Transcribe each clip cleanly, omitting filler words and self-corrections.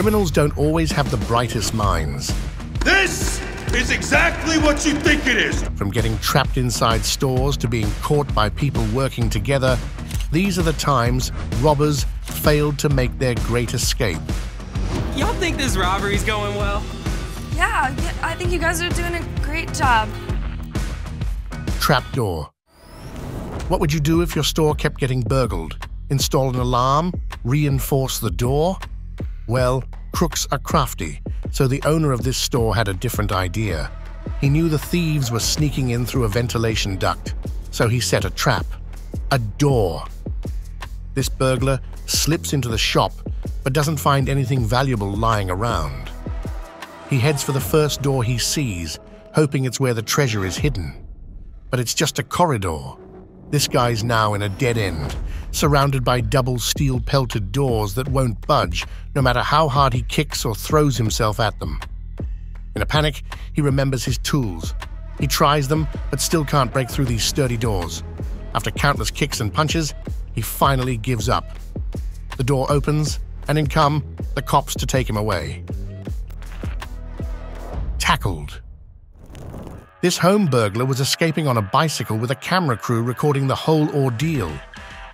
Criminals don't always have the brightest minds. This is exactly what you think it is! From getting trapped inside stores to being caught by people working together, these are the times robbers failed to make their great escape. Y'all think this robbery's going well? Yeah, I think you guys are doing a great job. Trapdoor. What would you do if your store kept getting burgled? Install an alarm? Reinforce the door? Well, crooks are crafty, so the owner of this store had a different idea. He knew the thieves were sneaking in through a ventilation duct, so he set a trap. A door. This burglar slips into the shop, but doesn't find anything valuable lying around. He heads for the first door he sees, hoping it's where the treasure is hidden. But it's just a corridor. This guy's now in a dead end, surrounded by double steel-pelted doors that won't budge, no matter how hard he kicks or throws himself at them. In a panic, he remembers his tools. He tries them, but still can't break through these sturdy doors. After countless kicks and punches, he finally gives up. The door opens, and in come the cops to take him away. Tackled. This home burglar was escaping on a bicycle with a camera crew recording the whole ordeal.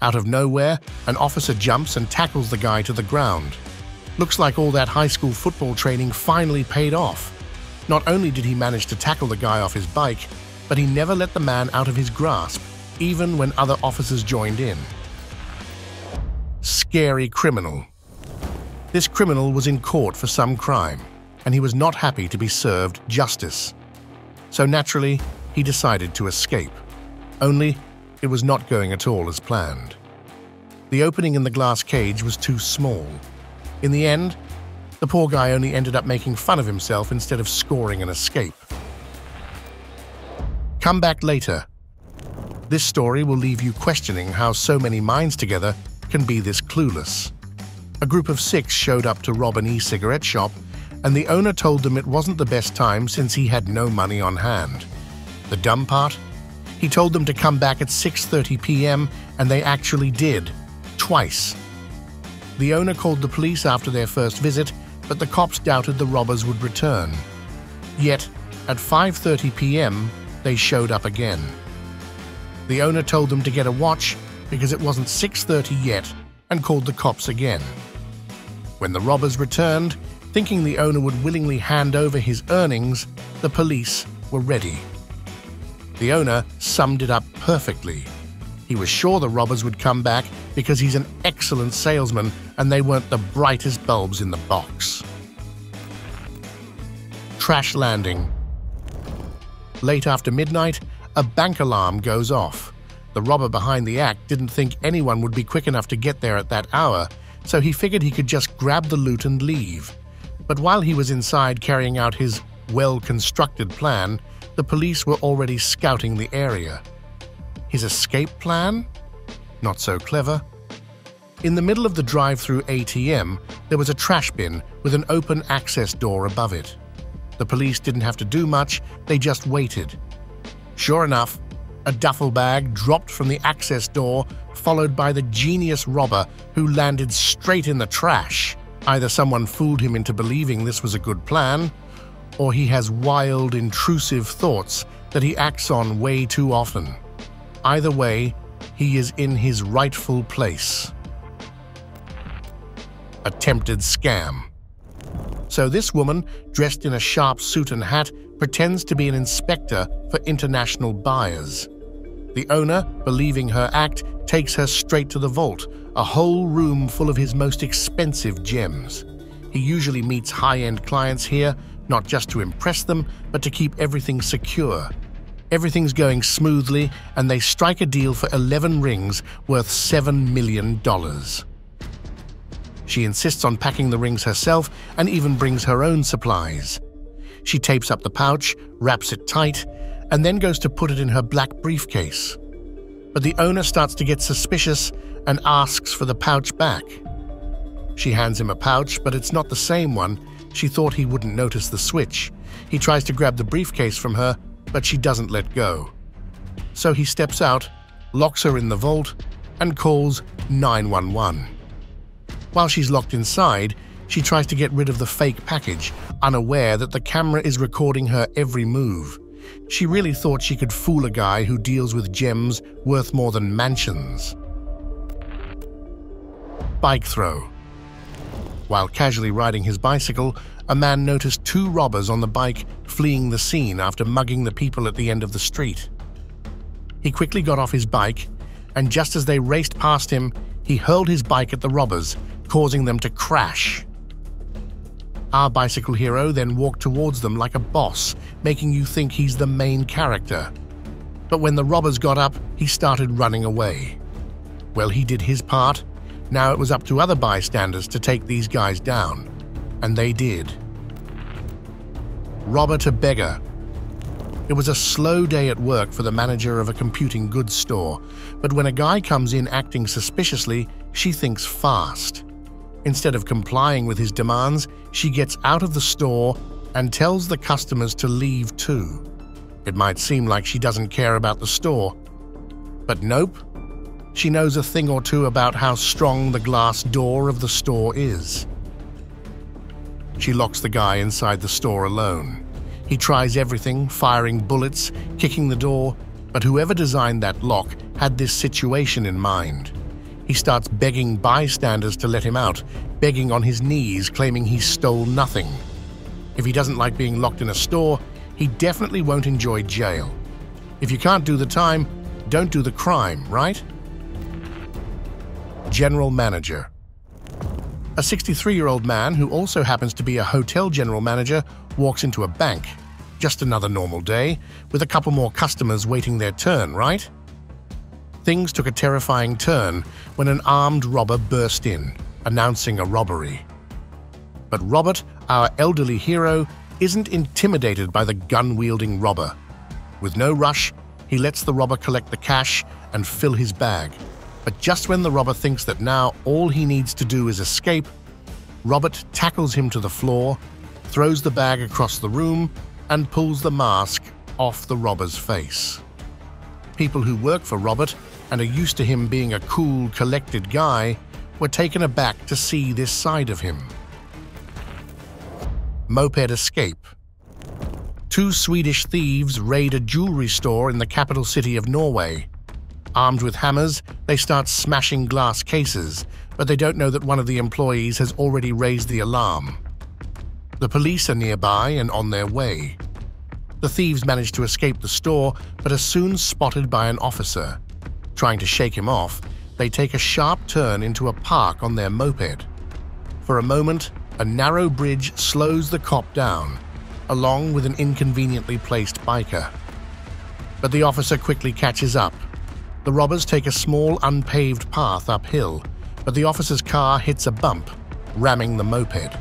Out of nowhere, an officer jumps and tackles the guy to the ground. Looks like all that high school football training finally paid off. Not only did he manage to tackle the guy off his bike, but he never let the man out of his grasp, even when other officers joined in. Scary criminal. This criminal was in court for some crime, and he was not happy to be served justice. So naturally, he decided to escape. Only, it was not going at all as planned. The opening in the glass cage was too small. In the end, the poor guy only ended up making fun of himself instead of scoring an escape. Come back later. This story will leave you questioning how so many minds together can be this clueless. A group of 6 showed up to rob an e-cigarette shop, and the owner told them it wasn't the best time since he had no money on hand. The dumb part? He told them to come back at 6:30 p.m., and they actually did, twice. The owner called the police after their first visit, but the cops doubted the robbers would return. Yet, at 5:30 p.m., they showed up again. The owner told them to get a watch because it wasn't 6:30 yet, and called the cops again. When the robbers returned, thinking the owner would willingly hand over his earnings, the police were ready. The owner summed it up perfectly. He was sure the robbers would come back because he's an excellent salesman and they weren't the brightest bulbs in the box. Trash landing. Late after midnight, a bank alarm goes off. The robber behind the act didn't think anyone would be quick enough to get there at that hour, so he figured he could just grab the loot and leave. But while he was inside carrying out his well-constructed plan, the police were already scouting the area. His escape plan? Not so clever. In the middle of the drive-through ATM, there was a trash bin with an open access door above it. The police didn't have to do much, they just waited. Sure enough, a duffel bag dropped from the access door, followed by the genius robber who landed straight in the trash. Either someone fooled him into believing this was a good plan, or he has wild, intrusive thoughts that he acts on way too often. Either way, he is in his rightful place. Attempted scam. So this woman, dressed in a sharp suit and hat, pretends to be an inspector for international buyers. The owner, believing her act, takes her straight to the vault, a whole room full of his most expensive gems. He usually meets high-end clients here, not just to impress them, but to keep everything secure. Everything's going smoothly, and they strike a deal for 11 rings worth $7 million. She insists on packing the rings herself and even brings her own supplies. She tapes up the pouch, wraps it tight, and then goes to put it in her black briefcase. But the owner starts to get suspicious and asks for the pouch back. She hands him a pouch, but it's not the same one. She thought he wouldn't notice the switch. He tries to grab the briefcase from her, but she doesn't let go. So he steps out, locks her in the vault, and calls 911. While she's locked inside, She tries to get rid of the fake package, unaware that the camera is recording her every move. She really thought she could fool a guy who deals with gems worth more than mansions. Bike throw. While casually riding his bicycle, a man noticed two robbers on the bike fleeing the scene after mugging the people at the end of the street. He quickly got off his bike, and just as they raced past him, he hurled his bike at the robbers, causing them to crash. Our bicycle hero then walked towards them like a boss, making you think he's the main character. But when the robbers got up, he started running away. Well, he did his part. Now it was up to other bystanders to take these guys down. And they did. Robber to beggar. It was a slow day at work for the manager of a computing goods store, but when a guy comes in acting suspiciously, she thinks fast. Instead of complying with his demands, she gets out of the store and tells the customers to leave too. It might seem like she doesn't care about the store, but nope. She knows a thing or two about how strong the glass door of the store is. She locks the guy inside the store alone. He tries everything, firing bullets, kicking the door, but whoever designed that lock had this situation in mind. He starts begging bystanders to let him out, begging on his knees, claiming he stole nothing. If he doesn't like being locked in a store, he definitely won't enjoy jail. If you can't do the time, don't do the crime, right? General manager. A 63-year-old man who also happens to be a hotel general manager walks into a bank. Just another normal day, with a couple more customers waiting their turn, right? Things took a terrifying turn when an armed robber burst in, announcing a robbery. But Robert, our elderly hero, isn't intimidated by the gun-wielding robber. With no rush, he lets the robber collect the cash and fill his bag. But just when the robber thinks that now all he needs to do is escape, Robert tackles him to the floor, throws the bag across the room, and pulls the mask off the robber's face. People who work for Robert and are used to him being a cool, collected guy were taken aback to see this side of him. Moped escape. Two Swedish thieves raid a jewelry store in the capital city of Norway. Armed with hammers, they start smashing glass cases, but they don't know that one of the employees has already raised the alarm. The police are nearby and on their way. The thieves manage to escape the store, but are soon spotted by an officer. Trying to shake him off, they take a sharp turn into a park on their moped. For a moment, a narrow bridge slows the cop down, along with an inconveniently placed biker. But the officer quickly catches up. The robbers take a small unpaved path uphill, but the officer's car hits a bump, ramming the moped.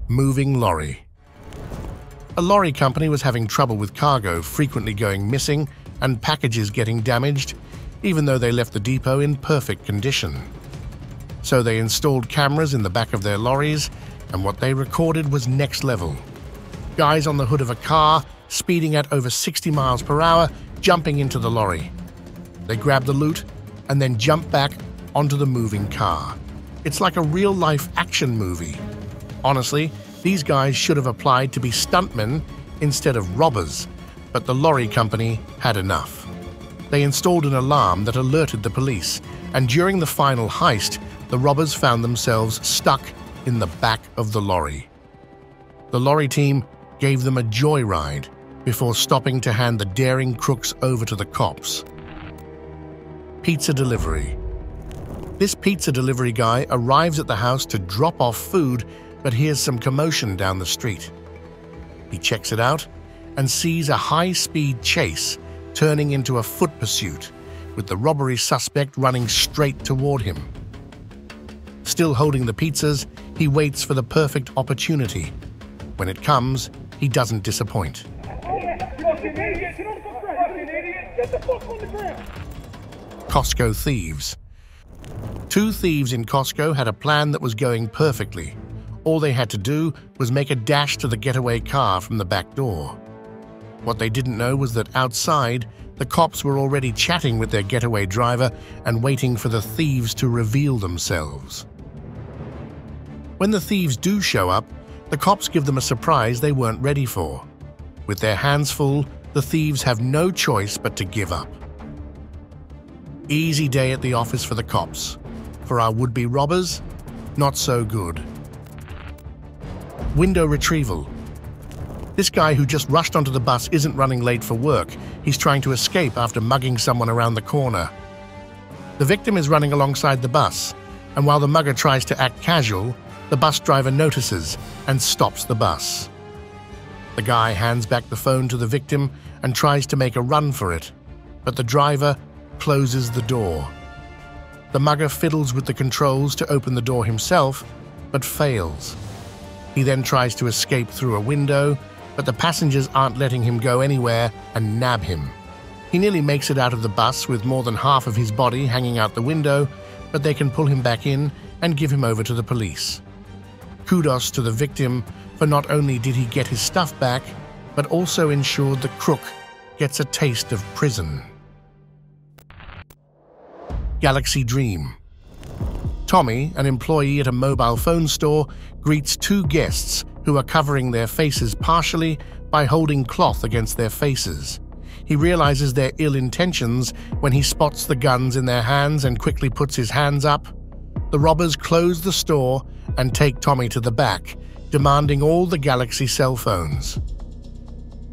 Moving lorry. A lorry company was having trouble with cargo frequently going missing and packages getting damaged, even though they left the depot in perfect condition. So they installed cameras in the back of their lorries, and what they recorded was next level. Guys on the hood of a car, speeding at over 60 miles per hour, jumping into the lorry. They grab the loot and then jump back onto the moving car. It's like a real-life action movie. Honestly, these guys should have applied to be stuntmen instead of robbers, but the lorry company had enough. They installed an alarm that alerted the police, and during the final heist, the robbers found themselves stuck in the back of the lorry. The lorry team gave them a joyride before stopping to hand the daring crooks over to the cops. Pizza delivery. This pizza delivery guy arrives at the house to drop off food, but hears some commotion down the street. He checks it out and sees a high-speed chase turning into a foot pursuit, with the robbery suspect running straight toward him. Still holding the pizzas, he waits for the perfect opportunity. When it comes, he doesn't disappoint. Costco thieves. Two thieves in Costco had a plan that was going perfectly. All they had to do was make a dash to the getaway car from the back door. What they didn't know was that outside, the cops were already chatting with their getaway driver and waiting for the thieves to reveal themselves. When the thieves do show up, the cops give them a surprise they weren't ready for. With their hands full, the thieves have no choice but to give up. Easy day at the office for the cops. For our would-be robbers, not so good. Window retrieval. This guy who just rushed onto the bus isn't running late for work. He's trying to escape after mugging someone around the corner. The victim is running alongside the bus, and while the mugger tries to act casual, the bus driver notices and stops the bus. The guy hands back the phone to the victim and tries to make a run for it, but the driver closes the door. The mugger fiddles with the controls to open the door himself, but fails. He then tries to escape through a window, but the passengers aren't letting him go anywhere and nab him. He nearly makes it out of the bus with more than half of his body hanging out the window, but they can pull him back in and give him over to the police. Kudos to the victim, for not only did he get his stuff back, but also ensured the crook gets a taste of prison. Galaxy Dream. Tommy, an employee at a mobile phone store, greets two guests who are covering their faces partially by holding cloth against their faces. He realizes their ill intentions when he spots the guns in their hands and quickly puts his hands up. The robbers close the store and take Tommy to the back, demanding all the Galaxy cell phones.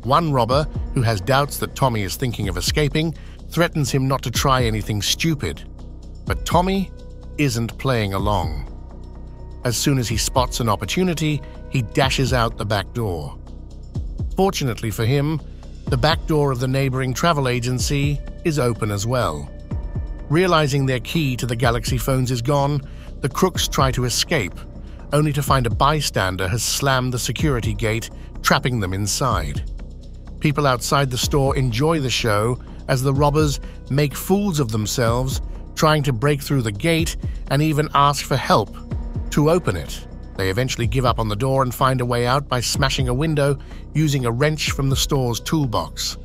One robber, who has doubts that Tommy is thinking of escaping, threatens him not to try anything stupid. But Tommy isn't playing along. As soon as he spots an opportunity, he dashes out the back door. Fortunately for him, the back door of the neighboring travel agency is open as well. Realizing their key to the Galaxy phones is gone, the crooks try to escape, only to find a bystander has slammed the security gate, trapping them inside. People outside the store enjoy the show as the robbers make fools of themselves, trying to break through the gate and even ask for help to open it. They eventually give up on the door and find a way out by smashing a window using a wrench from the store's toolbox.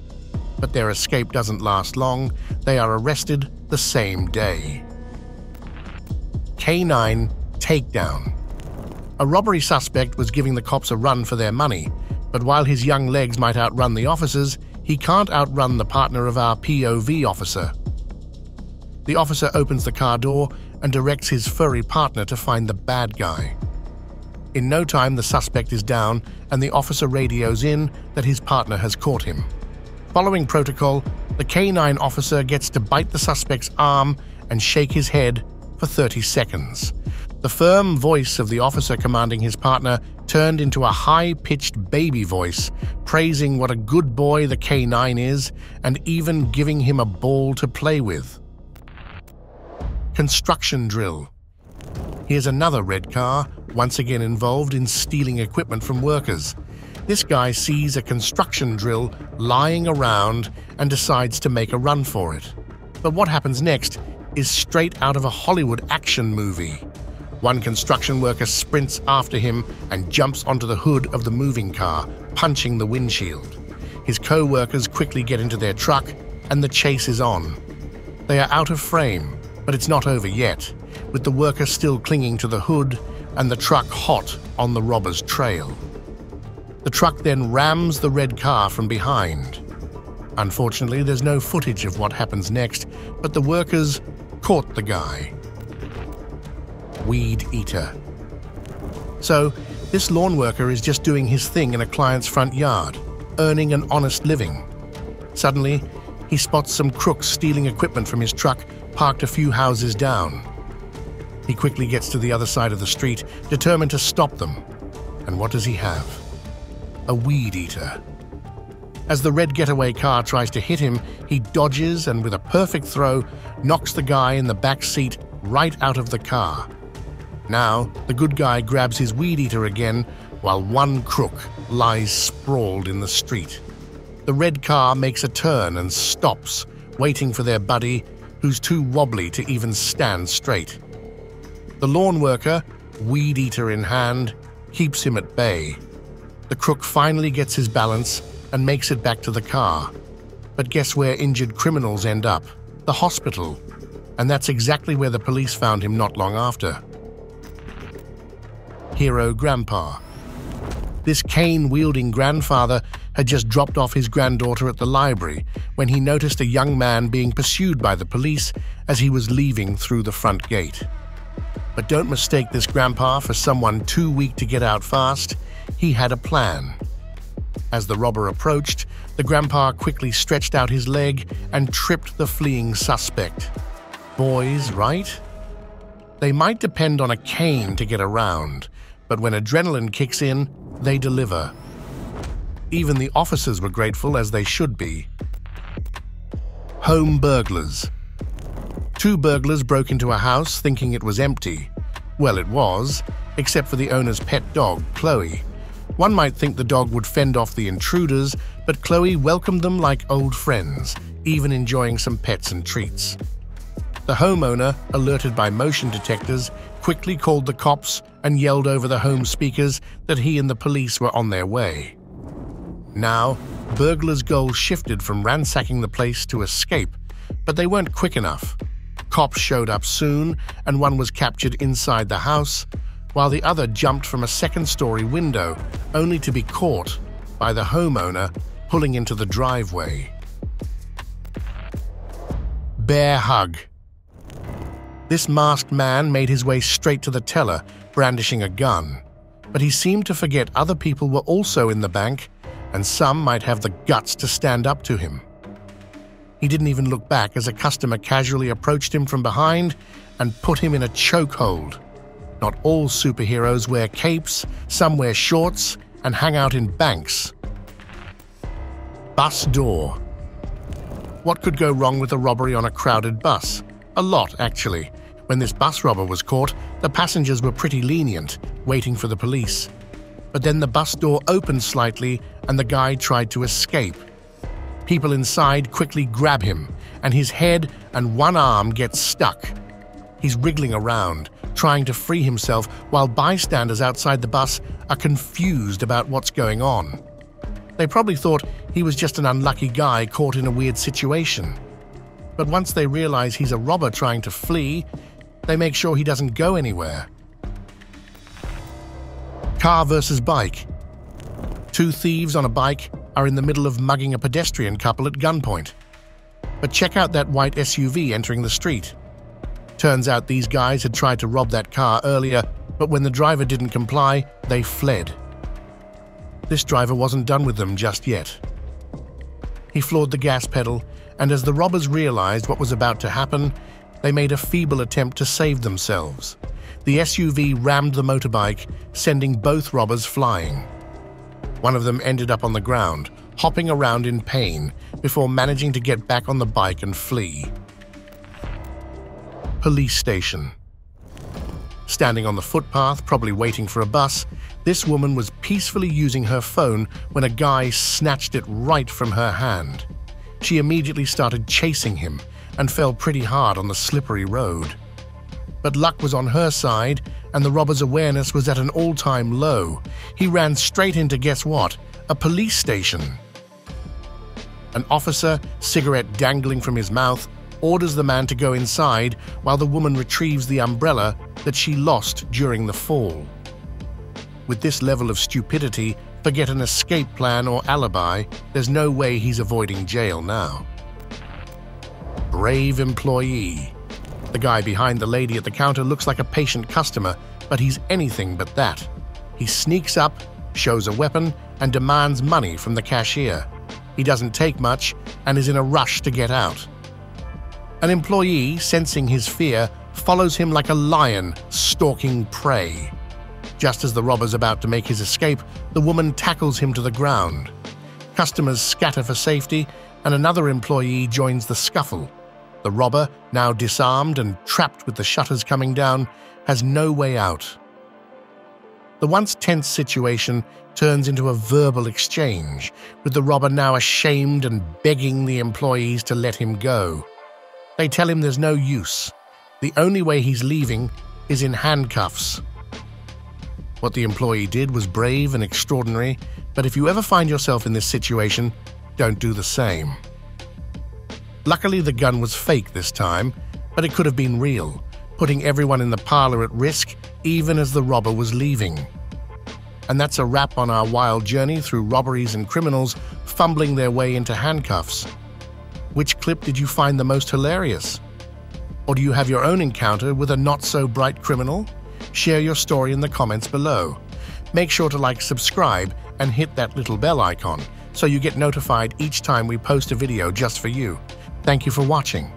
But their escape doesn't last long. They are arrested the same day. K9 Takedown. A robbery suspect was giving the cops a run for their money, but while his young legs might outrun the officers, he can't outrun the partner of our POV officer. The officer opens the car door and directs his furry partner to find the bad guy. In no time, the suspect is down and the officer radios in that his partner has caught him. Following protocol, the K9 officer gets to bite the suspect's arm and shake his head for 30 seconds. The firm voice of the officer commanding his partner turned into a high-pitched baby voice, praising what a good boy the K9 is and even giving him a ball to play with. Construction drill. Here's another red car, once again involved in stealing equipment from workers. This guy sees a construction drill lying around and decides to make a run for it. But what happens next is straight out of a Hollywood action movie. One construction worker sprints after him and jumps onto the hood of the moving car, punching the windshield. His co-workers quickly get into their truck and the chase is on. They are out of frame, but it's not over yet, with the worker still clinging to the hood and the truck hot on the robber's trail. The truck then rams the red car from behind. Unfortunately, there's no footage of what happens next, but the workers caught the guy. Weed eater. So, this lawn worker is just doing his thing in a client's front yard, earning an honest living. Suddenly, he spots some crooks stealing equipment from his truck parked a few houses down. He quickly gets to the other side of the street, determined to stop them. And what does he have? A weed eater. As the red getaway car tries to hit him, he dodges and with a perfect throw, knocks the guy in the back seat right out of the car. Now, the good guy grabs his weed eater again, while one crook lies sprawled in the street. The red car makes a turn and stops, waiting for their buddy, who's too wobbly to even stand straight. The lawn worker, weed eater in hand, keeps him at bay. The crook finally gets his balance and makes it back to the car. But guess where injured criminals end up? The hospital. And that's exactly where the police found him not long after. hero grandpa. This cane-wielding grandfather had just dropped off his granddaughter at the library when he noticed a young man being pursued by the police as he was leaving through the front gate. But don't mistake this grandpa for someone too weak to get out fast. He had a plan. As the robber approached, the grandpa quickly stretched out his leg and tripped the fleeing suspect. Boys, right? They might depend on a cane to get around, but when adrenaline kicks in, they deliver. Even the officers were grateful, as they should be. Home burglars. Two burglars broke into a house thinking it was empty. Well, it was, except for the owner's pet dog, Chloe. One might think the dog would fend off the intruders, but Chloe welcomed them like old friends, even enjoying some pets and treats. The homeowner, alerted by motion detectors, quickly called the cops and yelled over the home speakers that he and the police were on their way. Now, burglars' goal shifted from ransacking the place to escape, but they weren't quick enough. Cops showed up soon, and one was captured inside the house, while the other jumped from a second-story window, only to be caught by the homeowner pulling into the driveway. Bear hug. This masked man made his way straight to the teller, brandishing a gun. But he seemed to forget other people were also in the bank, and some might have the guts to stand up to him. He didn't even look back as a customer casually approached him from behind and put him in a chokehold. Not all superheroes wear capes, some wear shorts and hang out in banks. Bus door. What could go wrong with a robbery on a crowded bus? A lot, actually. When this bus robber was caught, the passengers were pretty lenient, waiting for the police. But then the bus door opened slightly and the guy tried to escape. People inside quickly grab him, and his head and one arm get stuck. He's wriggling around, trying to free himself, while bystanders outside the bus are confused about what's going on. They probably thought he was just an unlucky guy caught in a weird situation. But once they realize he's a robber trying to flee, they make sure he doesn't go anywhere. Car versus bike. Two thieves on a bike are in the middle of mugging a pedestrian couple at gunpoint. But check out that white SUV entering the street. Turns out these guys had tried to rob that car earlier, but when the driver didn't comply, they fled. This driver wasn't done with them just yet. He floored the gas pedal, and as the robbers realized what was about to happen, they made a feeble attempt to save themselves. The SUV rammed the motorbike, sending both robbers flying. One of them ended up on the ground, hopping around in pain, before managing to get back on the bike and flee. Police station. Standing on the footpath, probably waiting for a bus, this woman was peacefully using her phone when a guy snatched it right from her hand. She immediately started chasing him and fell pretty hard on the slippery road. But luck was on her side, and the robber's awareness was at an all-time low. He ran straight into, guess what? A police station. An officer, cigarette dangling from his mouth, orders the man to go inside while the woman retrieves the umbrella that she lost during the fall. With this level of stupidity, forget an escape plan or alibi, there's no way he's avoiding jail now. Brave employee. The guy behind the lady at the counter looks like a patient customer, but he's anything but that. He sneaks up, shows a weapon, and demands money from the cashier. He doesn't take much and is in a rush to get out. An employee, sensing his fear, follows him like a lion stalking prey. Just as the robber's about to make his escape, the woman tackles him to the ground. Customers scatter for safety, and another employee joins the scuffle. The robber, now disarmed and trapped with the shutters coming down, has no way out. The once tense situation turns into a verbal exchange, with the robber now ashamed and begging the employees to let him go. They tell him there's no use. The only way he's leaving is in handcuffs. What the employee did was brave and extraordinary, but if you ever find yourself in this situation, don't do the same. Luckily, the gun was fake this time, but it could have been real. putting everyone in the parlor at risk even as the robber was leaving. And that's a wrap on our wild journey through robberies and criminals fumbling their way into handcuffs. Which clip did you find the most hilarious? Or do you have your own encounter with a not-so-bright criminal? Share your story in the comments below. Make sure to like, subscribe, and hit that little bell icon so you get notified each time we post a video just for you. Thank you for watching.